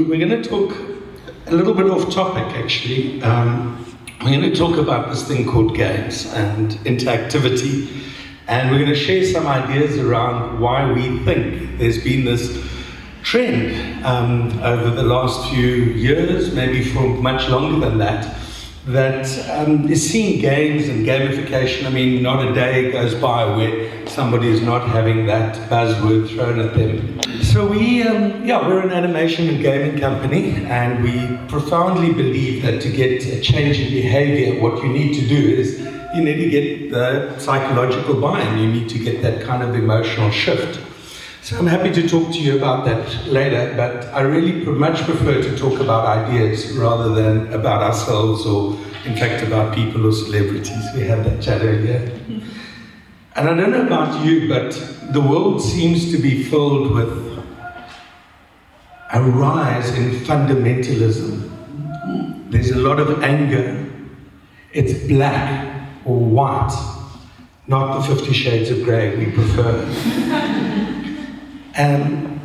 We're going to talk a little bit off topic, actually. We're going to talk about this thing called games and interactivity, and we're going to share some ideas around why we think there's been this trend over the last few years, maybe for much longer than that, that is seeing games and gamification. I mean, not a day goes by where somebody is not having that buzzword thrown at them. So we're an animation and gaming company, and we profoundly believe that to get a change in behavior, what you need to do is you need to get the psychological buy-in. You need to get that kind of emotional shift. So I'm happy to talk to you about that later, but I really much prefer to talk about ideas rather than about ourselves or, in fact, about people or celebrities. We had that chat earlier. And I don't know about you, but the world seems to be filled with a rise in fundamentalism. There's a lot of anger. It's black or white, not the 50 Shades of Grey we prefer. And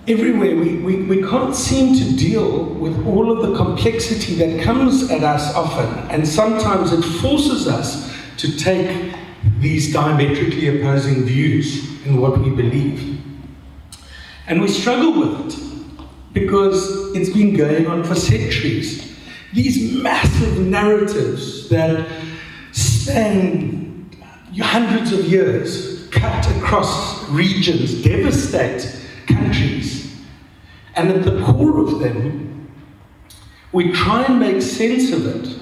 everywhere we can't seem to deal with all of the complexity that comes at us often, and sometimes it forces us to take these diametrically opposing views in what we believe. And we struggle with it because it's been going on for centuries. These massive narratives that span hundreds of years, cut across regions, devastate countries. And at the core of them, we try and make sense of it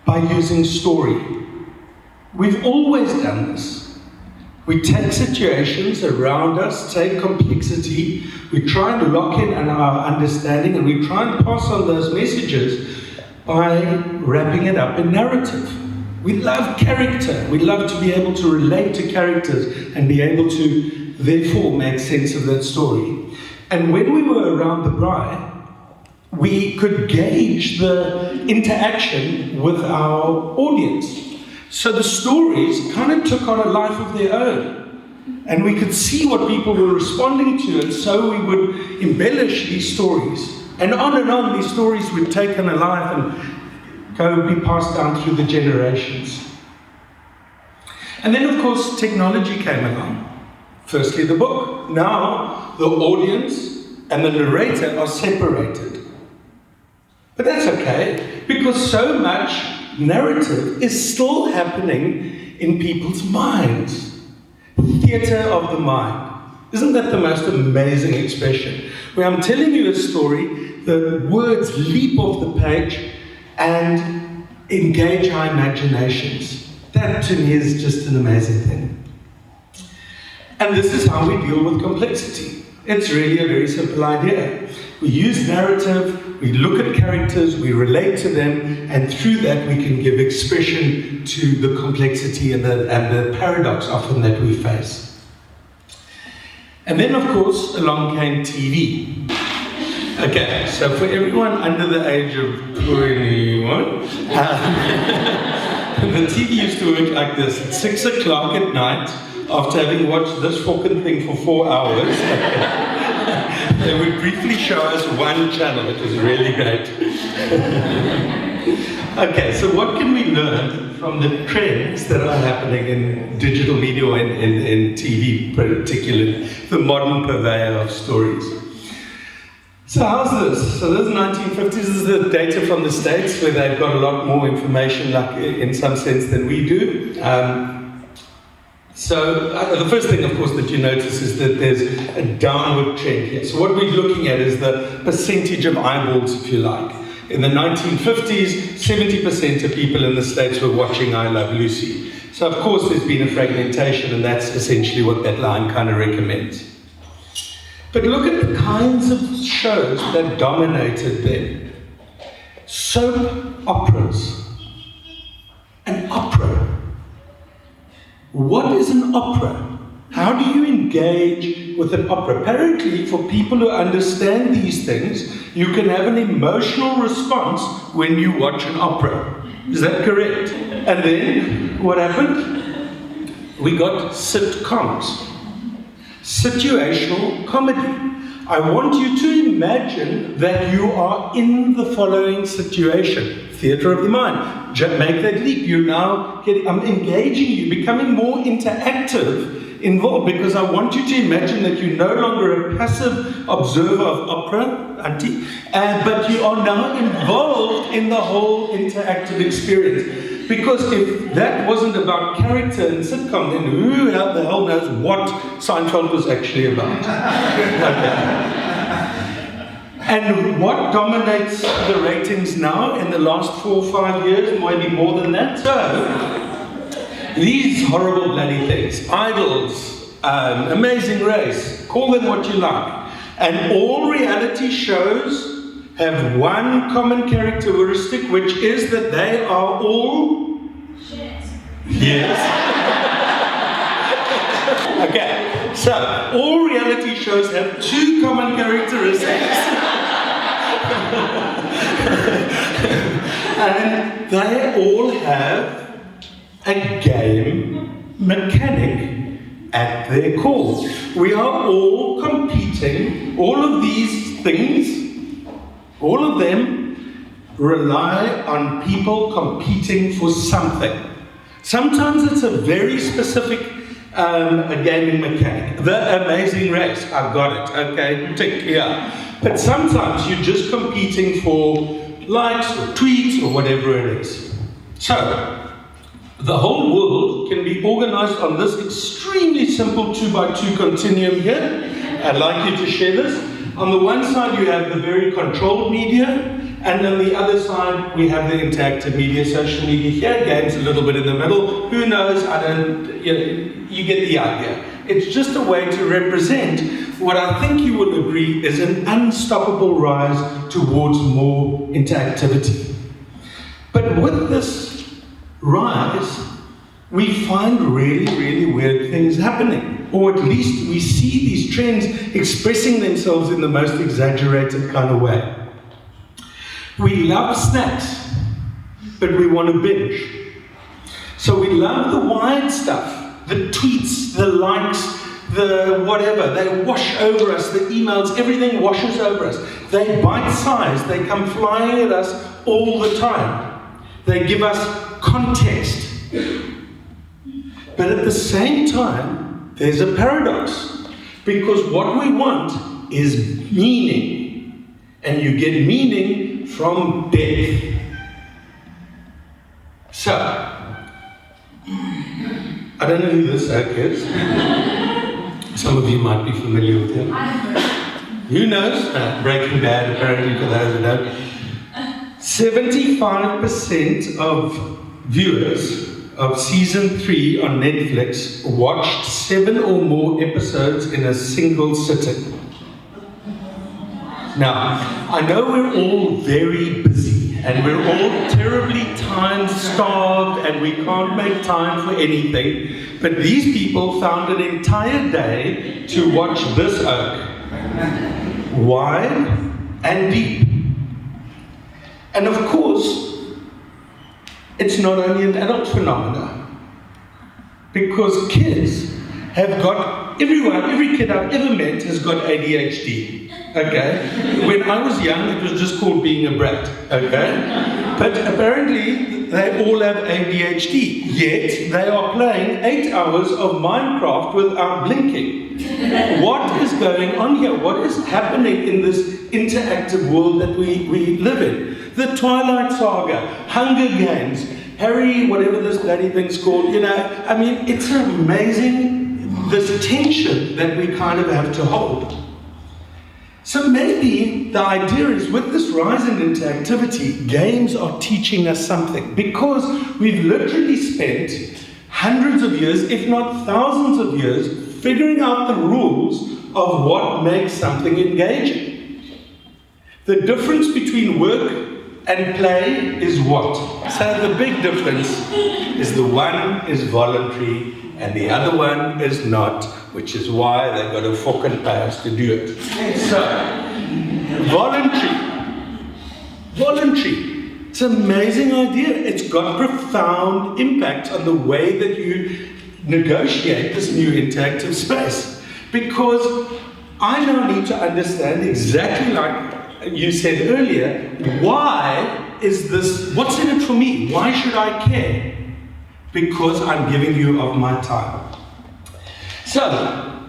by using story. We've always done this. We take situations around us, take complexity, we try and lock in on our understanding, and we try and pass on those messages by wrapping it up in narrative. We love character. We love to be able to relate to characters and be able to, therefore, make sense of that story. And when we were around the braai, we could gauge the interaction with our audience. So the stories kind of took on a life of their own. And we could see what people were responding to, and so we would embellish these stories. And on these stories would take on a life and be passed down through the generations. And then, of course, technology came along. Firstly, the book. Now, the audience and the narrator are separated. But that's okay, because so much narrative is still happening in people's minds. Theatre of the mind. Isn't that the most amazing expression? Where I'm telling you a story, the words leap off the page, and engage our imaginations. That to me is just an amazing thing. And this is how we deal with complexity. It's really a very simple idea. We use narrative, we look at characters, we relate to them, and through that we can give expression to the complexity and the paradox often that we face. And then, of course, along came TV. Okay, so for everyone under the age of 21, the TV used to work like this. At 6 o'clock at night, after having watched this fucking thing for 4 hours, they would briefly show us one channel. It was really great. Okay, so what can we learn from the trends that are happening in digital media or in TV particularly, the modern purveyor of stories? So how's this? So this is 1950s. This is the data from the States, where they've got a lot more information, like in some sense, than we do. The first thing, of course, that you notice is that there's a downward trend here. So what we're looking at is the percentage of eyeballs, if you like. In the 1950s, 70% of people in the States were watching I Love Lucy. So of course there's been a fragmentation, and that's essentially what that line kind of recommends. But look at the kinds of shows that dominated then. Soap operas. An opera. What is an opera? How do you engage with an opera? Apparently, for people who understand these things, you can have an emotional response when you watch an opera. Is that correct? And then, what happened? We got sitcoms. Situational comedy. I want you to imagine that you are in the following situation. Theatre of the mind. Just make that leap. You're now I'm engaging you, becoming more interactive, involved, because I want you to imagine that you're no longer a passive observer of opera, auntie, but you are now involved in the whole interactive experience. Because if that wasn't about character and sitcom, then who the hell knows what Seinfeld was actually about? Okay. And what dominates the ratings now in the last 4 or 5 years, maybe more than that? So, these horrible bloody things, Idols, Amazing Race, call them what you like. And all reality shows have one common characteristic, which is that they are all shit. Yes. Okay, so all reality shows have 2 common characteristics. And they all have a game mechanic at their core. We are all competing. All of these things, all of them rely on people competing for something. Sometimes it's a very specific a gaming mechanic. The Amazing Race, I've got it, okay, tick, yeah. But sometimes you're just competing for likes or tweets or whatever it is. So, the whole world can be organized on this extremely simple 2x2 continuum here. I'd like you to share this. On the one side, you have the very controlled media, and on the other side, we have the interactive media, social media here, games a little bit in the middle. Who knows? I don't, you get the idea. It's just a way to represent what I think you will agree is an unstoppable rise towards more interactivity. But with this rise, we find really, really weird things happening. Or at least we see these trends expressing themselves in the most exaggerated kind of way. We love snacks, but we want to binge. So we love the wide stuff, the tweets, the likes, the whatever. They wash over us, the emails, everything washes over us. They bite-sized, they come flying at us all the time. They give us context. But at the same time, there's a paradox. Because what we want is meaning. And you get meaning from depth. So, I don't know who this oak is. Some of you might be familiar with him. Who knows? Breaking Bad, apparently, for those who don't. 75% of viewers of season 3 on Netflix watched 7 or more episodes in a single sitting. Now, I know we're all very busy and we're all terribly time-starved and we can't make time for anything, but these people found an entire day to watch this oak. Wide and deep. And of course, it's not only an adult phenomenon, because kids have got, every kid I've ever met has got ADHD. Okay? When I was young, it was just called being a brat. Okay? But apparently, they all have ADHD. Yet, they are playing 8 hours of Minecraft without blinking. What is going on here? What is happening in this interactive world that we live in? The Twilight Saga, Hunger Games, Harry, whatever this bloody thing's called, I mean, it's amazing, this tension that we kind of have to hold. So maybe the idea is, with this rise in interactivity, games are teaching us something, because we've literally spent hundreds of years, if not thousands of years, figuring out the rules of what makes something engaging. The difference between work and play is what? So the big difference is the one is voluntary and the other one is not, which is why they've got to fucking pay us to do it. So, voluntary. It's an amazing idea. It's got profound impact on the way that you negotiate this new interactive space. Because I now need to understand exactly like you said earlier, why is this, what's in it for me? Why should I care? Because I'm giving you of my time. So,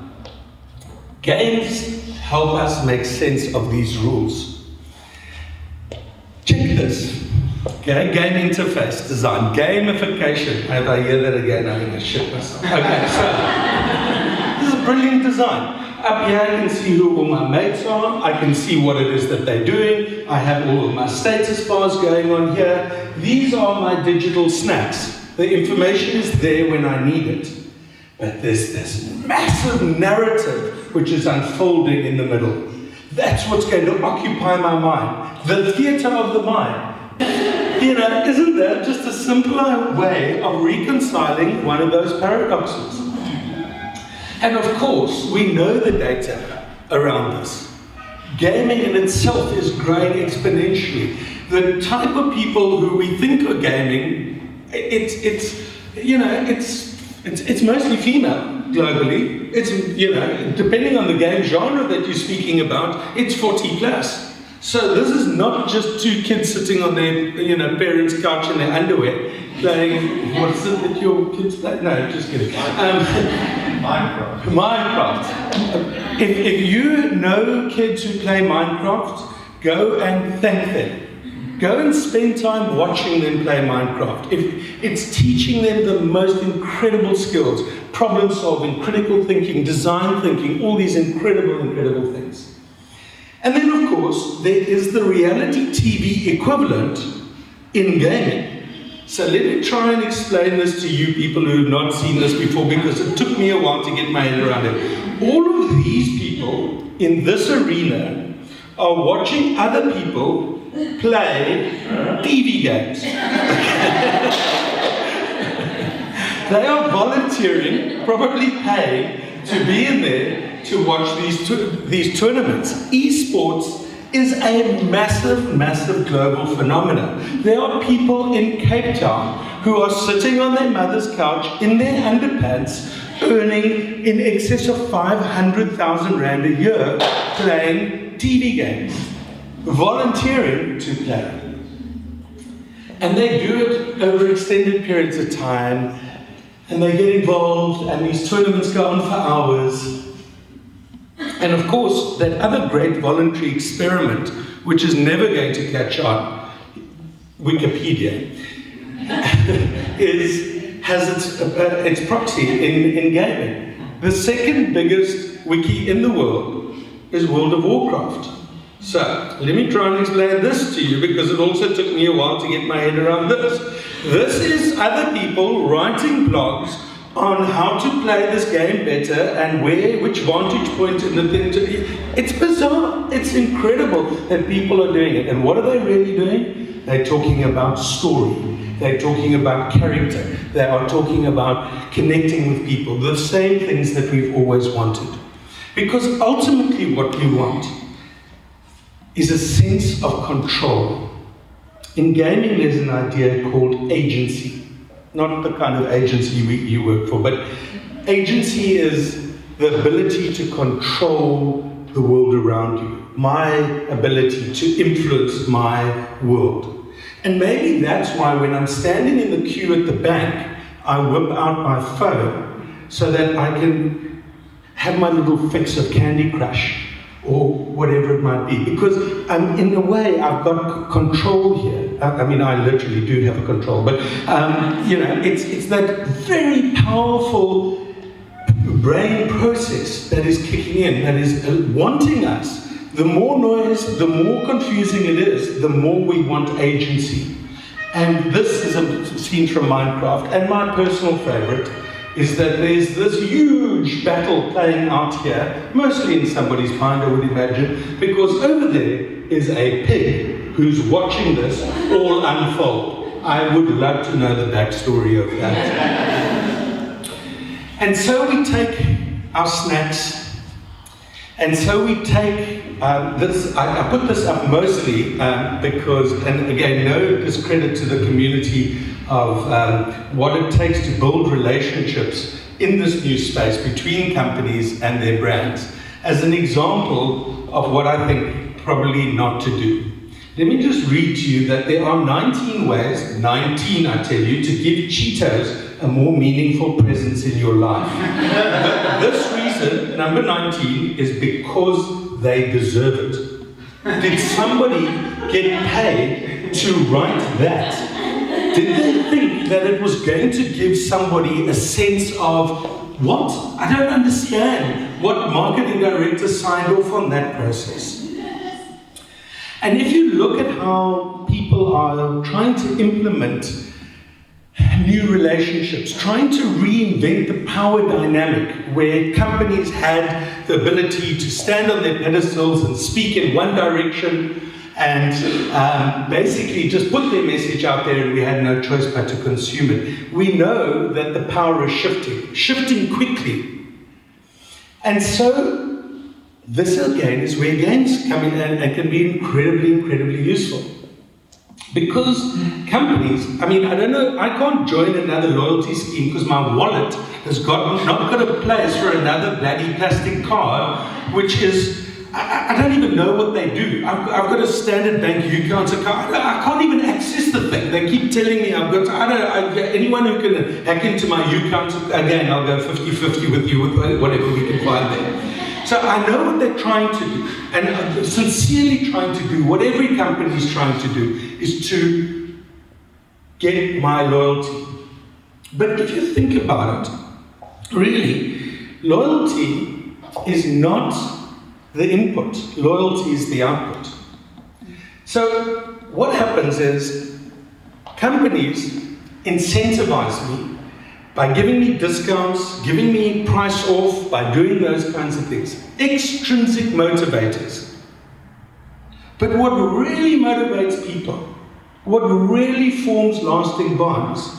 games help us make sense of these rules. Check this. Okay, game interface design, gamification. If I hear that again, I'm going to shit myself. Okay, so this is a brilliant design. Up here I can see who all my mates are, I can see what it is that they're doing, I have all of my status bars going on here. These are my digital snacks. The information is there when I need it. But there's this massive narrative which is unfolding in the middle. That's what's going to occupy my mind. The theatre of the mind. You know, isn't that just a simpler way of reconciling one of those paradoxes? And of course, we know the data around this. Gaming in itself is growing exponentially. The type of people who we think are gaming, it's mostly female globally. It's, you know, depending on the game genre that you're speaking about, it's 40 plus. So this is not just two kids sitting on their, you know, parents' couch in their underwear playing, what is it that your kids play? No, just kidding. Minecraft. If you know kids who play Minecraft, go and thank them. Go and spend time watching them play Minecraft. It's teaching them the most incredible skills, problem solving, critical thinking, design thinking, all these incredible, incredible things. And then, of course, there is the reality TV equivalent in gaming. So let me try and explain this to you people who have not seen this before, because it took me a while to get my head around it. All of these people in this arena are watching other people play TV games. They are volunteering, probably paid, to be in there to watch these tournaments. Esports is a massive, massive global phenomenon. There are people in Cape Town who are sitting on their mother's couch in their underpants, earning in excess of 500,000 Rand a year playing TV games, volunteering to play. And they do it over extended periods of time, and they get involved, and these tournaments go on for hours. And of course, that other great voluntary experiment, which is never going to catch on, Wikipedia, has its proxy in gaming. The second biggest wiki in the world is World of Warcraft. So, let me try and explain this to you, because it also took me a while to get my head around this. This is other people writing blogs on how to play this game better and which vantage point in the thing to be. It's bizarre. It's incredible that people are doing it. And what are they really doing? They're talking about story. They're talking about character. They are talking about connecting with people. The same things that we've always wanted. Because ultimately what we want is a sense of control. In gaming, there's an idea called agency. Not the kind of agency you work for, but agency is the ability to control the world around you. My ability to influence my world. And maybe that's why when I'm standing in the queue at the bank, I whip out my phone so that I can have my little fix of Candy Crush or whatever it might be, because in a way I've got control here. I mean, I literally do have a control, but you know, it's that very powerful brain process that is kicking in, that is wanting us. The more noise, the more confusing it is, the more we want agency. And this is a scene from Minecraft, and my personal favorite is that there's this huge battle playing out here, mostly in somebody's mind, I would imagine, because over there is a pig who's watching this all unfold. I would love to know the backstory of that. And so we take our snacks, and so we take this. I put this up mostly because, and again, no discredit to the community of what it takes to build relationships in this new space between companies and their brands. as an example of what I think probably not to do. Let me just read to you that there are 19 ways, 19 I tell you, to give Cheetos a more meaningful presence in your life. This reason, number 19, is because they deserve it. Did somebody get paid to write that? Did they think that it was going to give somebody a sense of, what? I don't understand what marketing director signed off on that process. And if you look at how people are trying to implement new relationships, trying to reinvent the power dynamic where companies had the ability to stand on their pedestals and speak in one direction and basically just put their message out there, and we had no choice but to consume it. We know that the power is shifting quickly. And so this again is where games come in and can be incredibly useful. Because companies, I don't know, I can't join another loyalty scheme because my wallet has not got a place for another bloody plastic card, which is, I don't even know what they do. I've got a Standard Bank U-Counter card. I can't even access the thing. They keep telling me I've got, anyone who can hack into my U-Counter, again, I'll go 50-50 with you with whatever we can find there. So I know what they're trying to do, and I'm sincerely trying to do what every company is trying to do, is to get my loyalty. But if you think about it, really, loyalty is not the input, loyalty is the output. So what happens is companies incentivize me by giving me discounts, giving me price off, by doing those kinds of things. Extrinsic motivators. But what really motivates people, what really forms lasting bonds,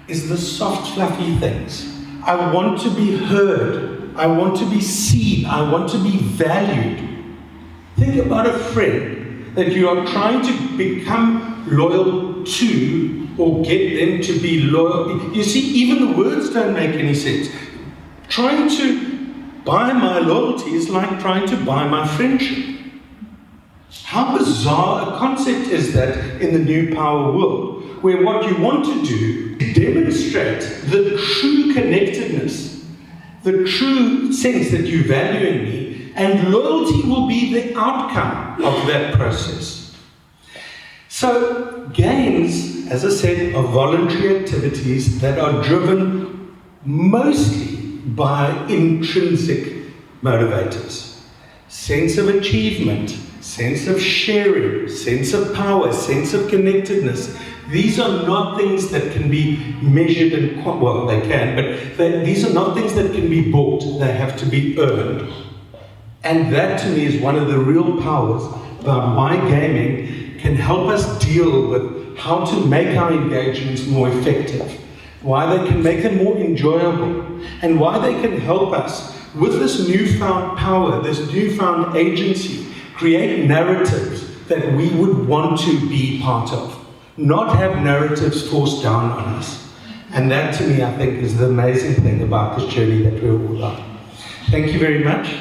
is the soft, fluffy things. I want to be heard. I want to be seen. I want to be valued. Think about a friend that you are trying to become loyal to, or get them to be loyal. You see, even the words don't make any sense. Trying to buy my loyalty is like trying to buy my friendship. How bizarre a concept is that in the new power world, where what you want to do is demonstrate the true connectedness, the true sense that you value in me, and loyalty will be the outcome of that process. So games, as I said, are voluntary activities that are driven mostly by intrinsic motivators. Sense of achievement, sense of sharing, sense of power, sense of connectedness. These are not things that can be measured and, well, they can, but these are not things that can be bought. They have to be earned. And that, to me, is one of the real powers about why gaming can help us deal with how to make our engagements more effective, why they can make them more enjoyable, and why they can help us with this newfound power, this newfound agency, create narratives that we would want to be part of, not have narratives forced down on us. And that, to me, I think, is the amazing thing about this journey that we're all on. Thank you very much.